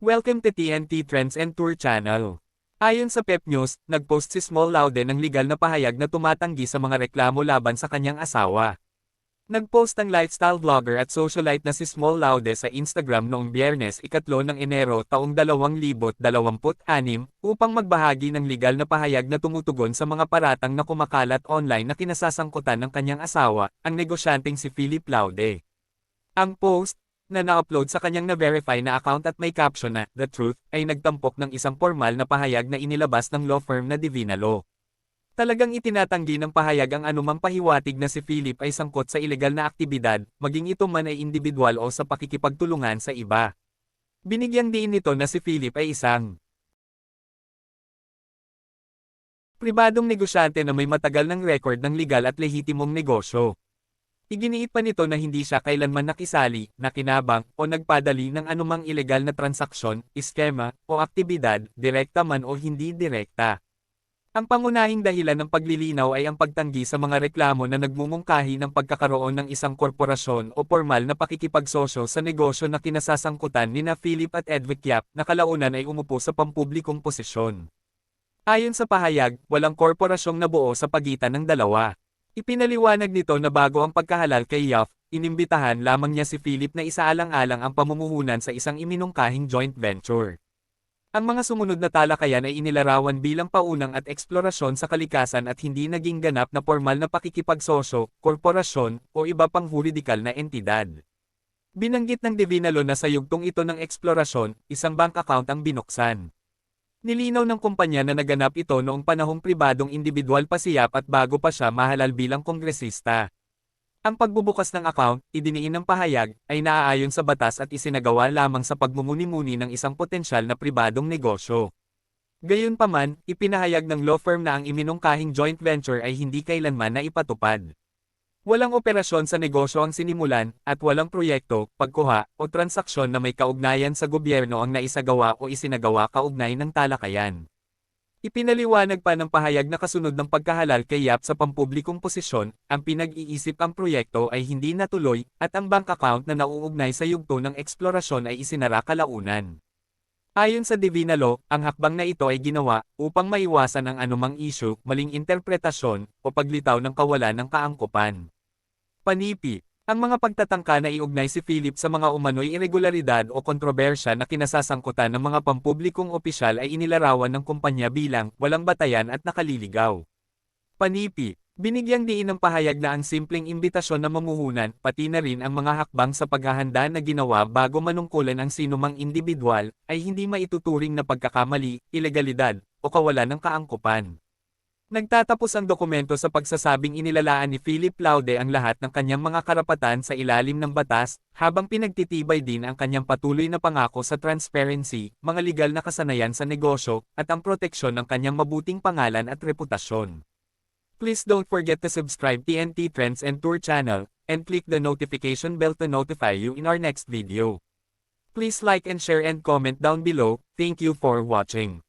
Welcome to TNT Trends and Tour Channel. Ayon sa Pep News, nagpost si Small Laude ng legal na pahayag na tumatanggi sa mga reklamo laban sa kanyang asawa. Nagpost ang lifestyle vlogger at socialite na si Small Laude sa Instagram noong Biyernes 3 ng Enero taong 2026 upang magbahagi ng legal na pahayag na tumutugon sa mga paratang na kumakalat online na kinasasangkutan ng kanyang asawa, ang negosyanteng si Philip Laude. Ang post, na na-upload sa kanyang na-verify na account at may caption na "The Truth", ay nagtampok ng isang formal na pahayag na inilabas ng law firm na Divina Law. Talagang itinatanggi ng pahayag ang anumang pahiwatig na si Philip ay sangkot sa ilegal na aktibidad, maging ito man ay individual o sa pakikipagtulungan sa iba. Binigyang diin nito na si Philip ay isang pribadong negosyante na may matagal ng record ng legal at lehitimong negosyo. Iginiit pa nito na hindi siya kailanman nakisali, nakinabang, o nagpadali ng anumang ilegal na transaksyon, iskema, o aktibidad, direkta man o hindi direkta. Ang pangunahing dahilan ng paglilinaw ay ang pagtanggi sa mga reklamo na nagmumungkahi ng pagkakaroon ng isang korporasyon o formal na pakikipagsosyo sa negosyo na kinasasangkutan nina Philip at Edvic Yap na kalaunan ay umupo sa pampublikong posisyon. Ayon sa pahayag, walang korporasyong nabuo sa pagitan ng dalawa. Ipinaliwanag nito na bago ang pagkahalal kay Yap, inimbitahan lamang niya si Philip na isaalang-alang ang pamumuhunan sa isang iminungkahing joint venture. Ang mga sumunod na talakayan ay inilarawan bilang paunang at eksplorasyon sa kalikasan at hindi naging ganap na formal na pakikipagsosyo, korporasyon, o iba pang huridikal na entidad. Binanggit ng Divina Law na sa yugtong ito ng eksplorasyon, isang bank account ang binuksan. Nilinaw ng kumpanya na naganap ito noong panahong pribadong individual pa si Yap at bago pa siya mahalal bilang kongresista. Ang pagbubukas ng account, idiniin ng pahayag, ay naaayon sa batas at isinagawa lamang sa pagmumuni-muni ng isang potensyal na pribadong negosyo. Gayunpaman, ipinahayag ng law firm na ang iminungkahing joint venture ay hindi kailanman naipatupad. Walang operasyon sa negosyo ang sinimulan, at walang proyekto, pagkuha, o transaksyon na may kaugnayan sa gobyerno ang naisagawa o isinagawa kaugnay ng talakayan. Ipinaliwanag pa ng pahayag na kasunod ng pagkahalal kay Yap sa pampublikong posisyon, ang pinag-iisip ang proyekto ay hindi natuloy, at ang bank account na nauugnay sa yugto ng eksplorasyon ay isinara kalaunan. Ayon sa Divina Law, ang hakbang na ito ay ginawa upang maiwasan ang anumang issue, maling interpretasyon, o paglitaw ng kawalan ng kaangkupan. Panipi, ang mga pagtatangka na iugnay si Philip sa mga umano'y irregularidad o kontrobersya na kinasasangkutan ng mga pampublikong opisyal ay inilarawan ng kumpanya bilang walang batayan at nakaliligaw. Panipi, binigyang diin ng pahayag na ang simpleng imbitasyon na mamuhunan, pati na rin ang mga hakbang sa paghahanda na ginawa bago manungkulan ang sinumang individual, ay hindi maituturing na pagkakamali, ilegalidad, o kawalan ng kaangkupan. Nagtatapos ang dokumento sa pagsasabing inilalaan ni Philip Laude ang lahat ng kanyang mga karapatan sa ilalim ng batas, habang pinagtitibay din ang kanyang patuloy na pangako sa transparency, mga legal na kasanayan sa negosyo, at ang proteksyon ng kanyang mabuting pangalan at reputasyon. Please don't forget to subscribe TNT Trends and Tour channel, and click the notification bell to notify you in our next video. Please like and share and comment down below. Thank you for watching.